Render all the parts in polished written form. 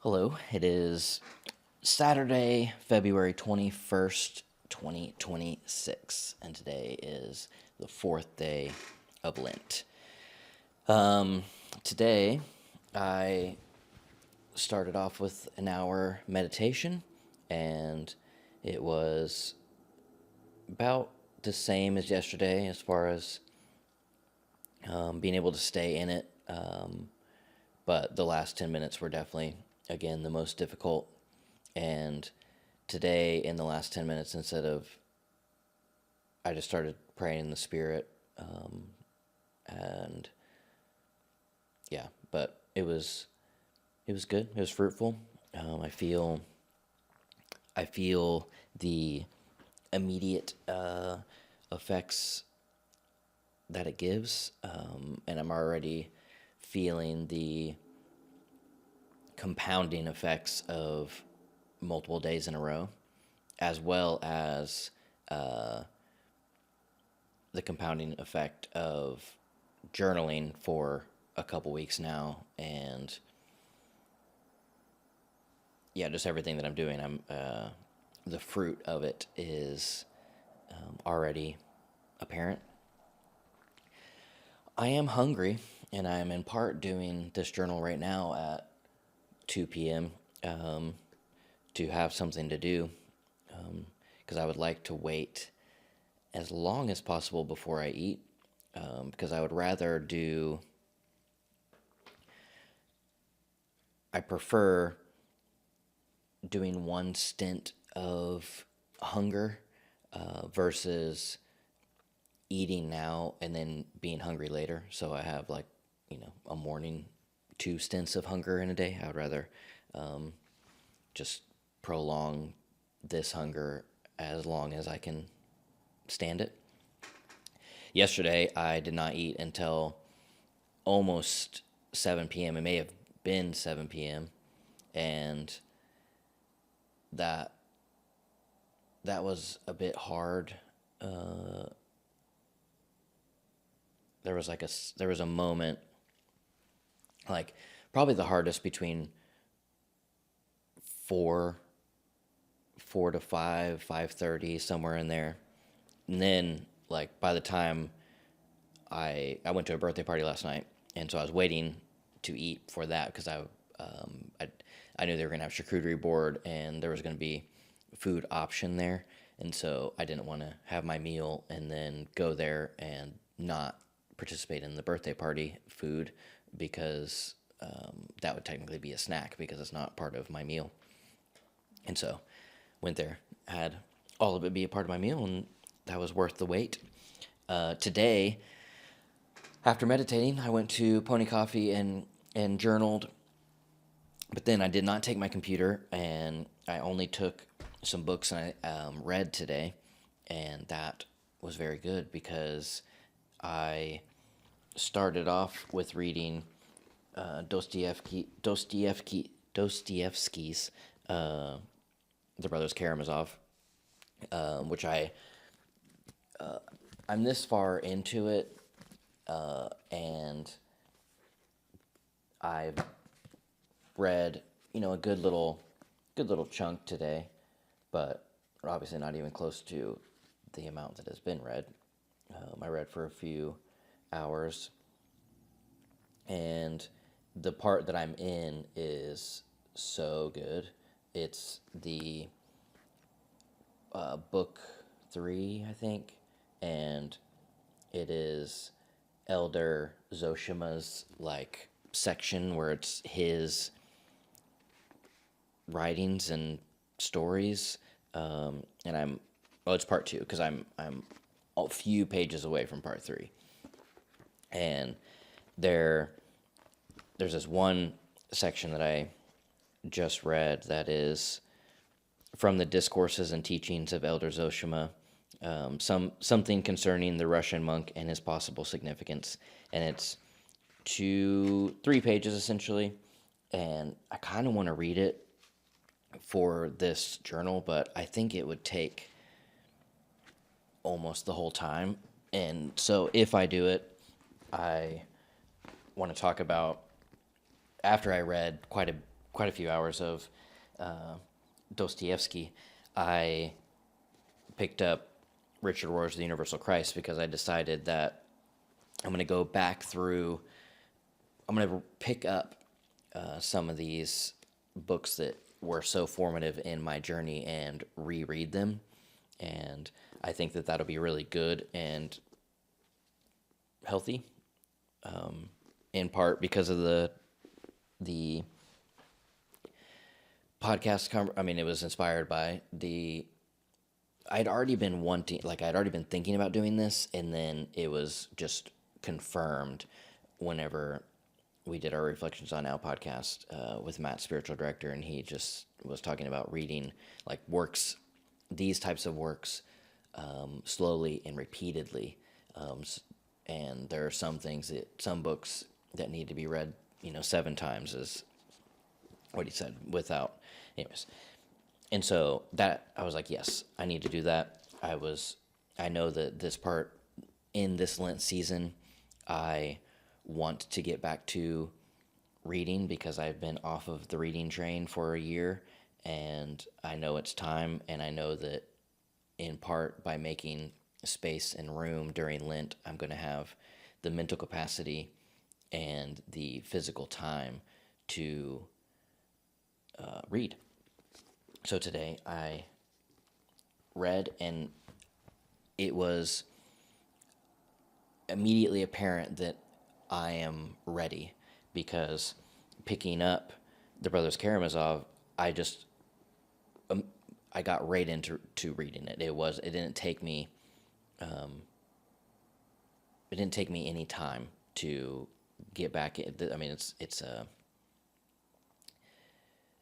Hello, it is Saturday, February 21st, 2026, and today is the fourth day of Lent. Today, I started off with an hour meditation, and it was about the same as yesterday as far as being able to stay in it. But the last 10 minutes were definitely, again, the most difficult. And today, in the last 10 minutes, I just started praying in the Spirit. And yeah, but it was good. It was fruitful. I feel the immediate effects that it gives, and I'm already feeling the compounding effects of multiple days in a row, as well as the compounding effect of journaling for a couple weeks now, and yeah, just everything that I'm doing. The fruit of it is already apparent. I am hungry, and I am in part doing this journal right now at 2 p.m. To have something to do, because I would like to wait as long as possible before I eat, because I prefer doing one stint of hunger versus eating now and then being hungry later. So I have a morning, two stints of hunger in a day. I would rather just prolong this hunger as long as I can stand it. Yesterday, I did not eat until almost 7 p.m. It may have been 7 p.m. And that that was a bit hard. There was a moment, like, probably the hardest between four four to 5:30, somewhere in there. And then, like, by the time I went to a birthday party last night, and so I was waiting to eat for that because I knew they were gonna have charcuterie board and there was gonna be food option there, and so I didn't want to have my meal and then go there and not participate in the birthday party food, because that would technically be a snack because it's not part of my meal. And so went there, had all of it be a part of my meal, and that was worth the wait. Today, after meditating, I went to Pony Coffee and journaled, but then I did not take my computer, and I only took some books, and I read today, and that was very good because I started off with reading Dostoevsky's The Brothers Karamazov, which I'm this far into it, and I've read a good little chunk today, but obviously not even close to the amount that has been read. I read for a few hours, and the part that I'm in is so good. It's the book 3, I think, and it is Elder Zoshima's, like, section where it's his writings and stories. And it's part 2 because I'm a few pages away from part 3, and there's this one section that I just read that is from the discourses and teachings of Elder Zoshima, something concerning the Russian monk and his possible significance, and it's 3 pages essentially, and I kind of want to read it for this journal, but I think it would take almost the whole time, and so if I do it, I want to talk about, after I read quite quite a few hours of Dostoevsky, I picked up Richard Rohr's The Universal Christ because I decided that I'm going to go back through, I'm going to pick up some of these books that were so formative in my journey and reread them. And I think that that'll be really good and healthy, in part because of the podcast. I mean, it was inspired by I'd already been thinking about doing this, and then it was just confirmed whenever we did our Reflections on Now podcast with Matt, spiritual director, and he just was talking about reading like works, these types of works, slowly and repeatedly. And there are some books that need to be read, 7 times, is what he said, anyways. And so that, I was like, yes, I need to do that. I know that this part in this Lent season, I want to get back to reading because I've been off of the reading train for a year, and I know it's time, and I know that in part by making space and room during Lent, I'm going to have the mental capacity and the physical time to read. So today I read, and it was immediately apparent that I am ready, because picking up the Brothers Karamazov, I got right into reading it. It didn't take me any time to get back. I mean, it's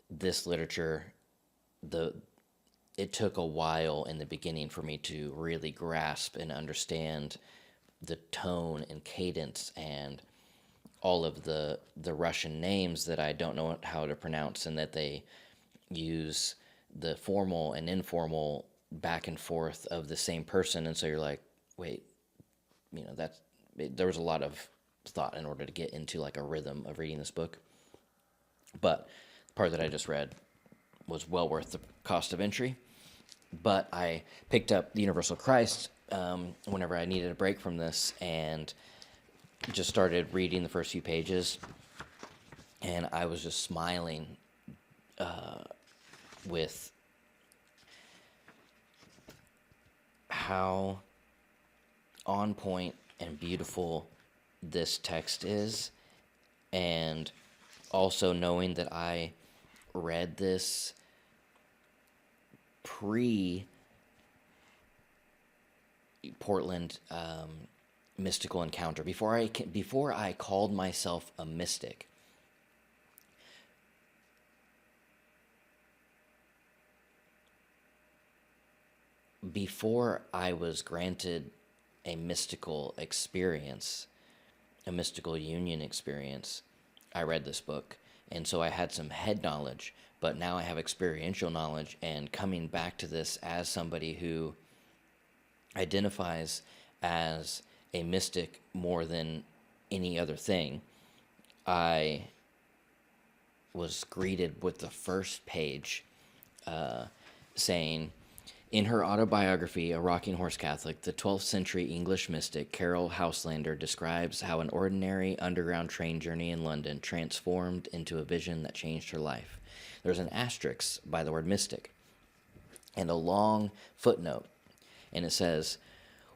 this literature. It took a while in the beginning for me to really grasp and understand the tone and cadence and all of the Russian names that I don't know how to pronounce, and that they use the formal and informal back and forth of the same person. And so you're like, wait, there was a lot of thought in order to get into like a rhythm of reading this book. But the part that I just read was well worth the cost of entry. But I picked up The Universal Christ whenever I needed a break from this, and just started reading the first few pages, and I was just smiling with how on point and beautiful this text is, and also knowing that I read this pre-Portland mystical encounter, before I called myself a mystic. Before I was granted a mystical experience, a mystical union experience, I read this book. And so I had some head knowledge, but now I have experiential knowledge, and coming back to this as somebody who identifies as a mystic more than any other thing, I was greeted with the first page saying, in her autobiography, A Rocking Horse Catholic, the 12th century English mystic Carol Houselander describes how an ordinary underground train journey in London transformed into a vision that changed her life. There's an asterisk by the word mystic and a long footnote, and it says,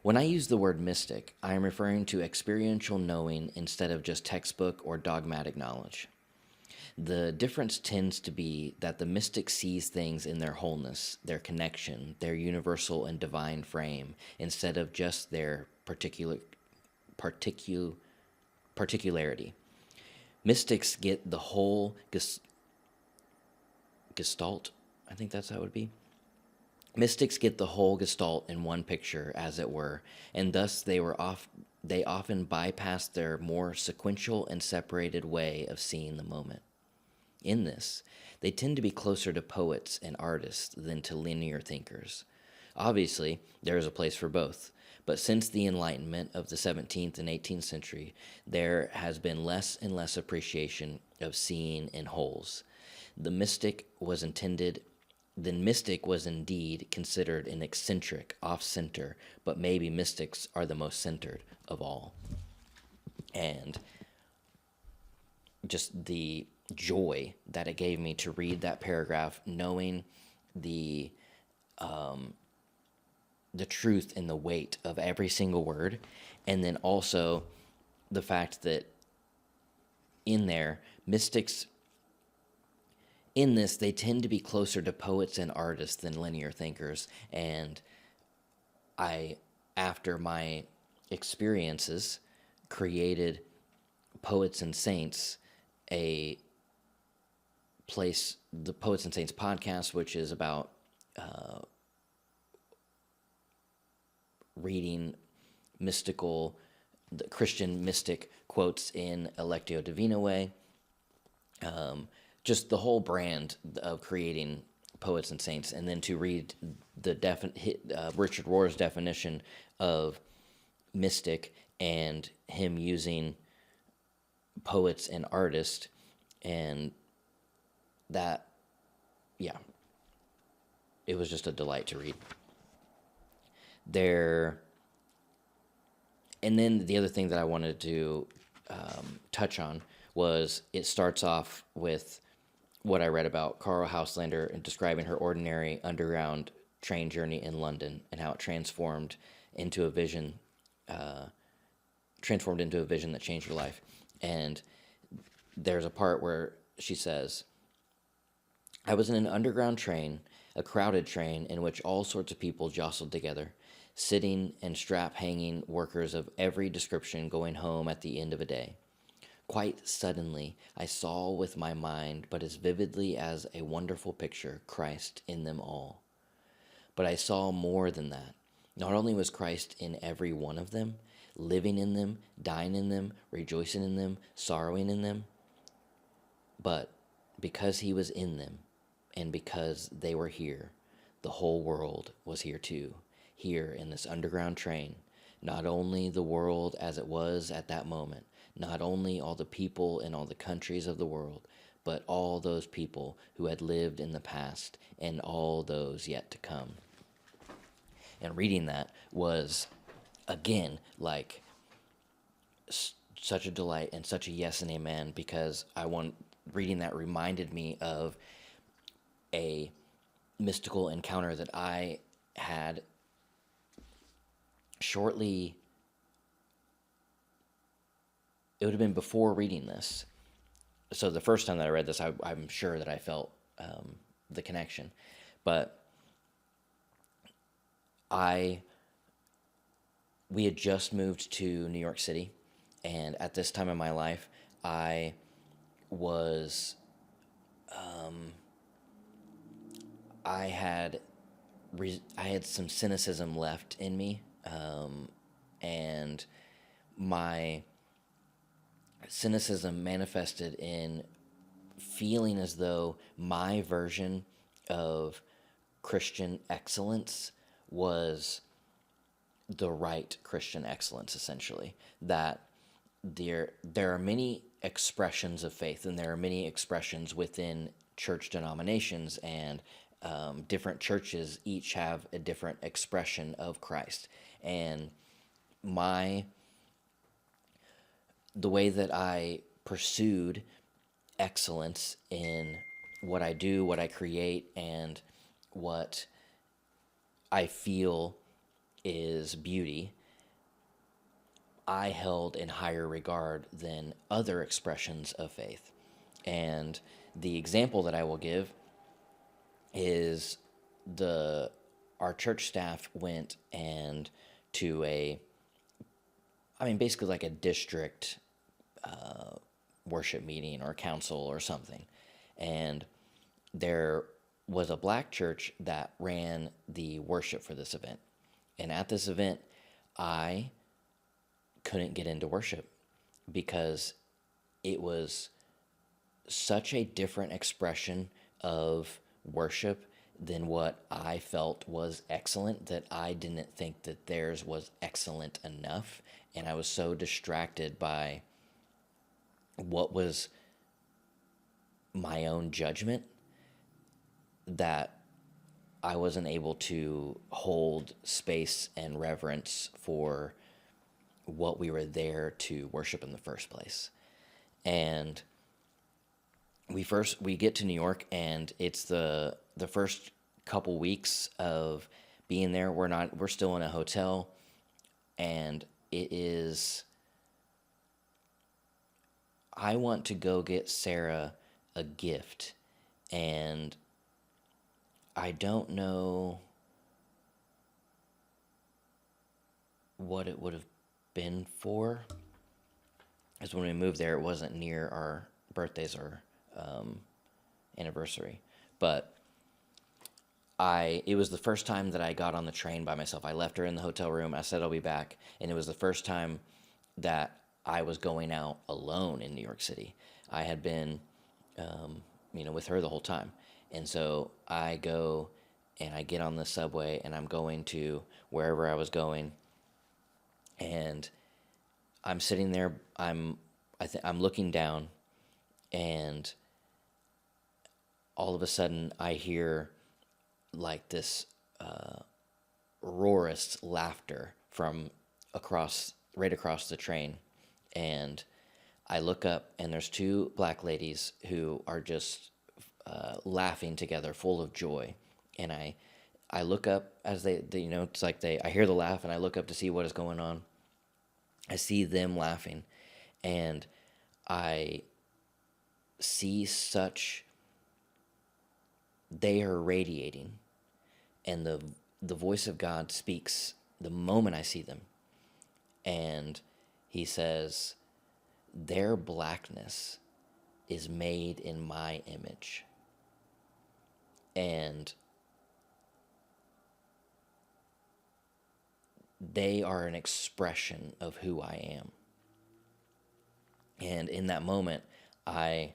when I use the word mystic, I am referring to experiential knowing instead of just textbook or dogmatic knowledge. The difference tends to be that the mystic sees things in their wholeness, their connection, their universal and divine frame, instead of just their particularity. Mystics get the whole gestalt. I think that's how it would be. Mystics get the whole gestalt in one picture, as it were, and thus they often bypass their more sequential and separated way of seeing the moment. In this, they tend to be closer to poets and artists than to linear thinkers. Obviously, there is a place for both, But since the Enlightenment of the 17th and 18th century, there has been less and less appreciation of seeing in wholes. The mystic was intended The mystic was indeed considered an eccentric, off-center, but maybe mystics are the most centered of all. And just the joy that it gave me to read that paragraph, knowing the truth and the weight of every single word, and then also the fact that in there, mystics in this, they tend to be closer to poets and artists than linear thinkers. And I, after my experiences, created Poets and Saints, a place, the Poets and Saints podcast, which is about reading mystical, the Christian mystic quotes in a Lectio Divina way. Just the whole brand of creating Poets and Saints, and then to read the Richard Rohr's definition of mystic and him using poets and artists, and that, yeah, it was just a delight to read. And then the other thing that I wanted to touch on was it starts off with what I read about Carl Hauslander and describing her ordinary underground train journey in London and how it transformed into a vision that changed her life. And there's a part where she says, "I was in an underground train, a crowded train in which all sorts of people jostled together, sitting and strap-hanging workers of every description going home at the end of a day. Quite suddenly, I saw with my mind, but as vividly as a wonderful picture, Christ in them all. But I saw more than that. Not only was Christ in every one of them, living in them, dying in them, rejoicing in them, sorrowing in them, but because he was in them, and because they were here, the whole world was here too, here in this underground train. Not only the world as it was at that moment, not only all the people in all the countries of the world, but all those people who had lived in the past and all those yet to come." And reading that was, again, like such a delight and such a yes and amen, because reading that reminded me of a mystical encounter that I had shortly. It would have been before reading this. So the first time that I read this, I'm sure that I felt the connection. But we had just moved to New York City, and at this time in my life, I had some cynicism left in me, and my cynicism manifested in feeling as though my version of Christian excellence was the right Christian excellence, essentially. That there are many expressions of faith, and there are many expressions within church denominations, and different churches each have a different expression of Christ. And the way that I pursued excellence in what I do, what I create, and what I feel is beauty, I held in higher regard than other expressions of faith. And the example that I will give is our church staff went and to basically like a district worship meeting or council or something. And there was a black church that ran the worship for this event. And at this event, I couldn't get into worship because it was such a different expression of worship than what I felt was excellent, that I didn't think that theirs was excellent enough. And I was so distracted by what was my own judgment that I wasn't able to hold space and reverence for what we were there to worship in the first place. And we get to New York, and it's the first couple weeks of being there. We're still in a hotel, and it is, I want to go get Sarah a gift, and I don't know what it would have been for. Because when we moved there, it wasn't near our birthdays or anniversary. But it was the first time that I got on the train by myself. I left her in the hotel room. I said I'll be back, and it was the first time that I was going out alone in New York City. I had been, with her the whole time, and so I go and I get on the subway, and I'm going to wherever I was going, and I'm sitting there. I'm looking down, and all of a sudden I hear like this roarous laughter from right across the train, and I look up, and there's two black ladies who are just laughing together, full of joy, and I look up as they it's like I hear the laugh, and I look up to see what is going on. I see them laughing, and I see they are radiating, and the voice of God speaks the moment I see them, and he says, their blackness is made in my image, and they are an expression of who I am. And in that moment, a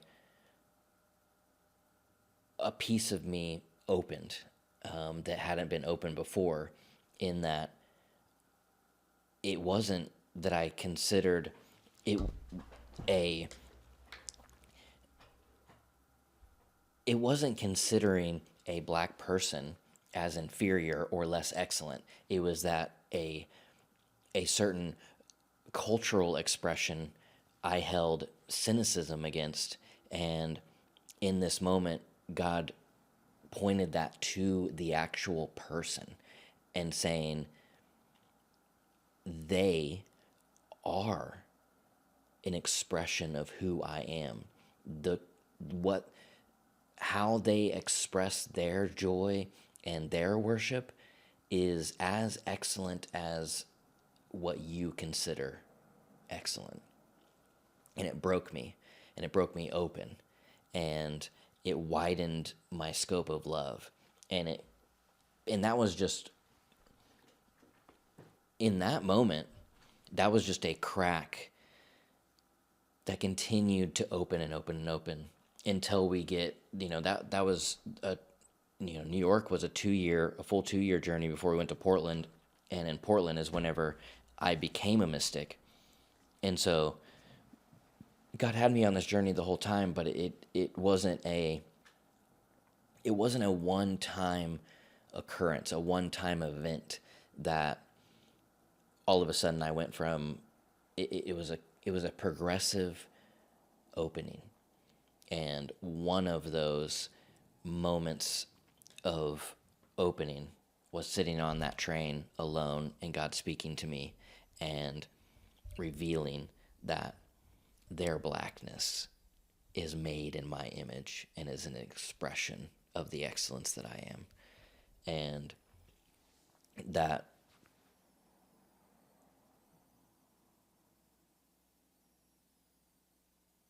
piece of me opened that hadn't been opened before, in that it wasn't that I considered it it wasn't considering a black person as inferior or less excellent. It was that a certain cultural expression I held cynicism against, and in this moment, God pointed that to the actual person and saying, they are an expression of who I am. How they express their joy and their worship is as excellent as what you consider excellent. And it broke me, and it broke me open, and it widened my scope of love. And that was just, in that moment, that was just a crack that continued to open and open and open until we get, that was New York was a full 2 year journey before we went to Portland. And in Portland is whenever I became a mystic. And so God had me on this journey the whole time, but it wasn't a one-time occurrence, a one-time event that all of a sudden I went from. It was a progressive opening, and one of those moments of opening was sitting on that train alone, and God speaking to me and revealing that their blackness is made in my image and is an expression of the excellence that I am. And that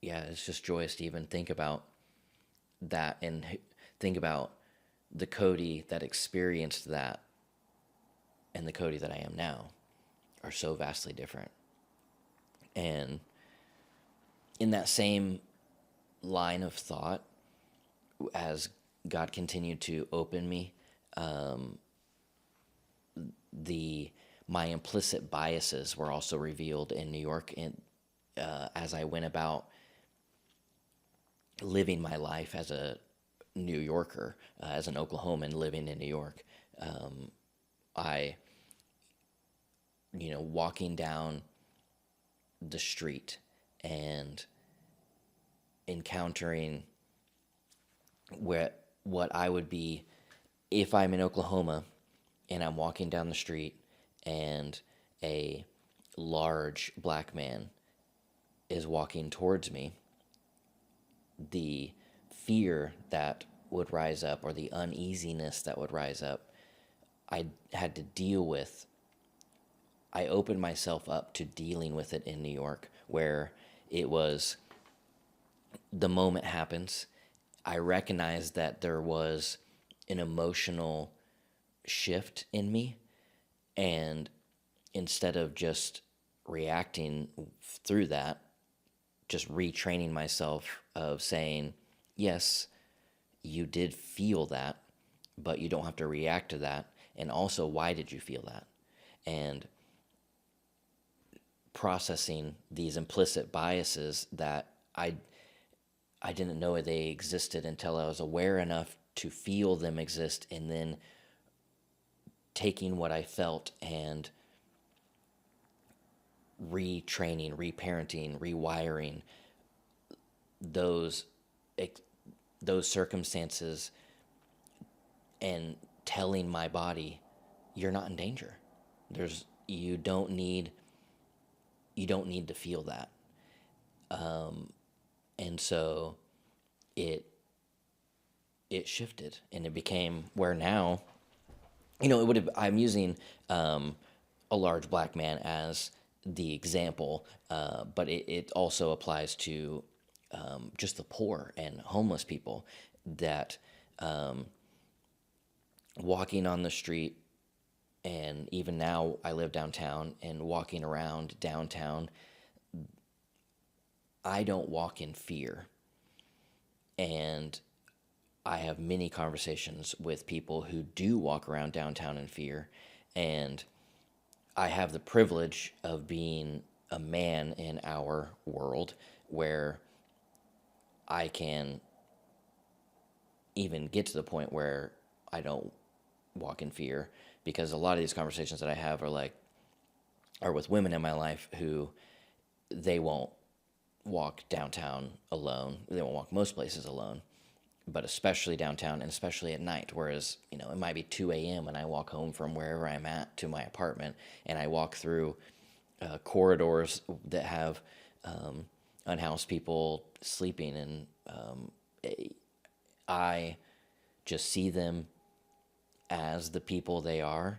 it's just joyous to even think about that, and think about the Cody that experienced that and the Cody that I am now are so vastly different. And in that same line of thought, as God continued to open me. The My implicit biases were also revealed in New York, and as I went about living my life as a New Yorker, as an Oklahoman living in New York. I, walking down the street and encountering what I would be if I'm in Oklahoma and I'm walking down the street and a large black man is walking towards me, the fear that would rise up, or the uneasiness that would rise up, I had to deal with. I opened myself up to dealing with it in New York, where it was the moment happens. I recognized that there was an emotional shift in me, and instead of just reacting through that, just retraining myself of saying, yes, you did feel that, but you don't have to react to that. And also, why did you feel that? And processing these implicit biases that I didn't know they existed until I was aware enough to feel them exist, and then taking what I felt and retraining, reparenting, rewiring those those circumstances, and telling my body, you're not in danger. There's you don't need to feel that. And so it shifted, and it became where now, it would have. I'm using a large black man as the example, but it also applies to just the poor and homeless people that walking on the street, and even now I live downtown, and walking around downtown, I don't walk in fear. And I have many conversations with people who do walk around downtown in fear, and I have the privilege of being a man in our world where I can even get to the point where I don't walk in fear, because a lot of these conversations that I have are with women in my life who they won't walk downtown alone. They won't walk most places alone, but especially downtown, and especially at night. Whereas, it might be 2 a.m. and I walk home from wherever I'm at to my apartment, and I walk through corridors that have unhoused people sleeping, and I just see them as the people they are,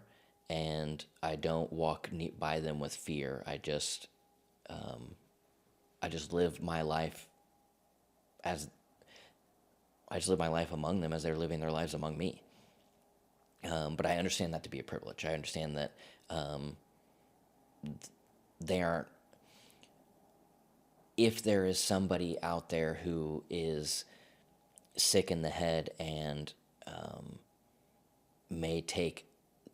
and I don't walk by them with fear. I just live my life as I just live my life among them as they're living their lives among me. But I understand that to be a privilege. I understand that they aren't. If there is somebody out there who is sick in the head and may take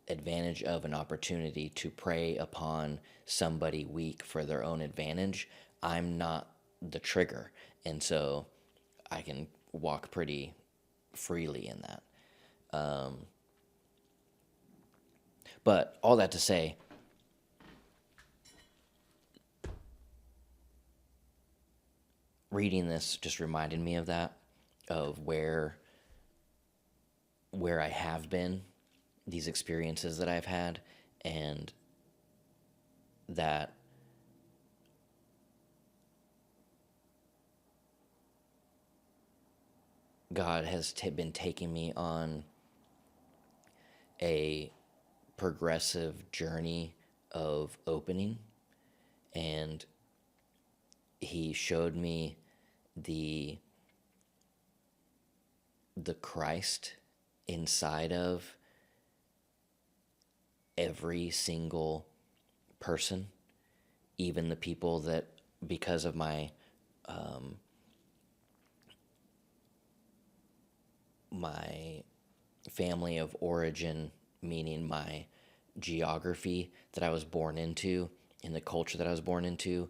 advantage of an opportunity to prey upon somebody weak for their own advantage, I'm not the trigger. And so I can walk pretty freely in that. But all that to say, reading this just reminded me of that, of where I have been, these experiences that I've had, and that God has been taking me on a progressive journey of opening, and he showed me the Christ inside of every single person, even the people that, because of my my family of origin, meaning my geography that I was born into, in the culture that I was born into,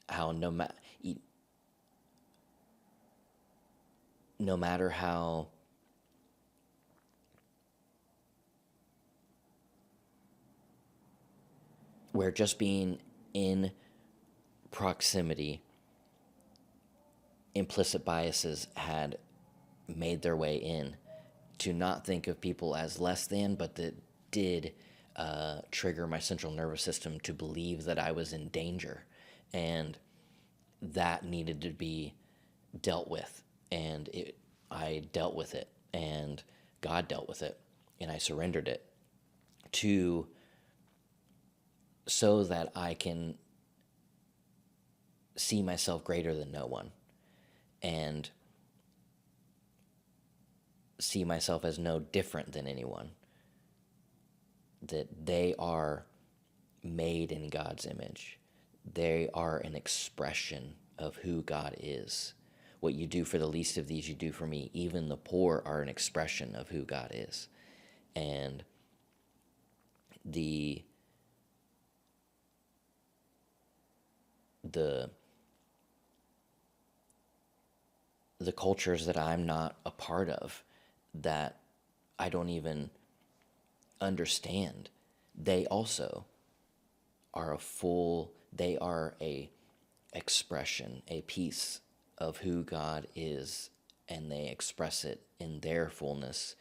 how no matter how where just being in proximity, implicit biases had made their way in, to not think of people as less than, but that did trigger my central nervous system to believe that I was in danger. And that needed to be dealt with. And I dealt with it, and God dealt with it, and I surrendered it to so that I can see myself greater than no one, and see myself as no different than anyone, that they are made in God's image. They are an expression of who God is. What you do for the least of these, you do for me. Even the poor are an expression of who God is. And the cultures that I'm not a part of, that I don't even understand, they also are they are a expression, a piece of who God is, and they express it in their fullness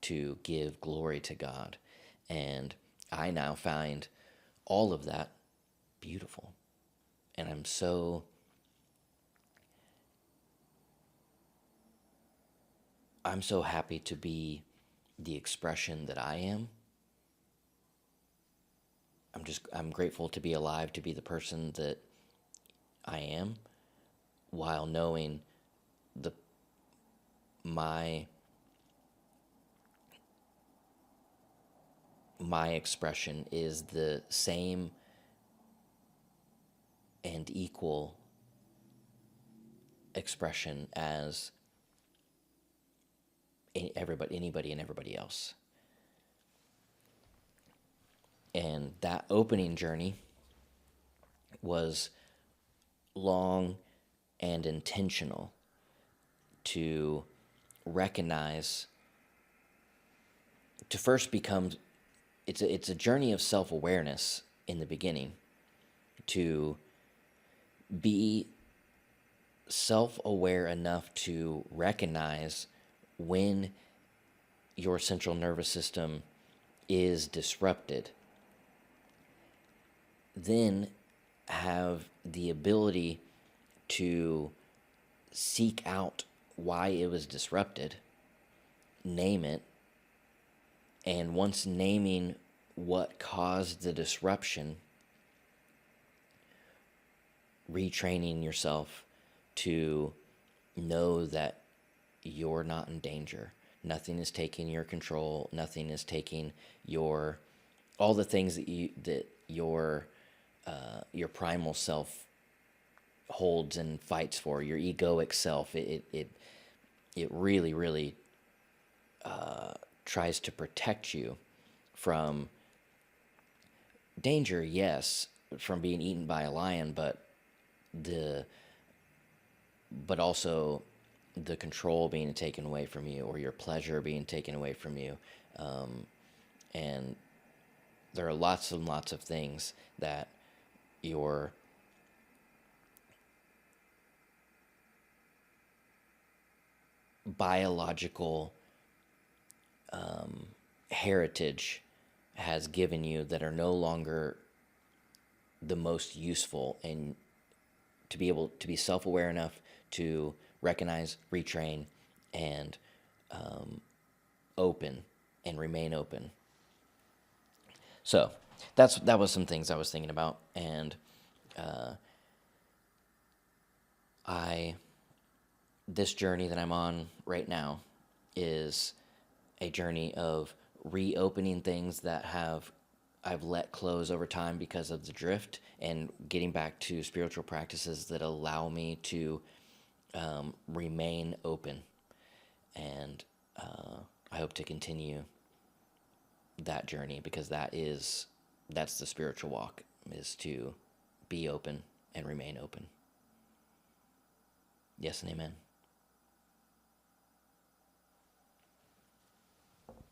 to give glory to God. And I now find all of that beautiful. And I'm so happy to be the expression that I am. I'm grateful to be alive, to be the person that I am, while knowing the my expression is the same and equal expression as anybody and everybody else. And that opening journey was long and intentional, to recognize, to first become, it's a journey of self-awareness in the beginning, to be self-aware enough to recognize when your central nervous system is disrupted, then have the ability to seek out why it was disrupted, name it, and once naming what caused the disruption, retraining yourself to know that you're not in danger. Nothing is taking your control. Nothing is taking all the things that your primal self holds and fights for, your egoic self. It really, really tries to protect you from danger, yes, from being eaten by a lion, but also the control being taken away from you, or your pleasure being taken away from you. And there are lots and lots of things that your biological heritage has given you that are no longer the most useful, and to be able to be self-aware enough to recognize, retrain, and open and remain open. So that was some things I was thinking about, and this journey that I'm on right now is a journey of reopening things that I've let close over time because of the drift, and getting back to spiritual practices that allow me to remain open and hope to continue that journey, because that's the spiritual walk, is to be open and remain open. Yes and amen.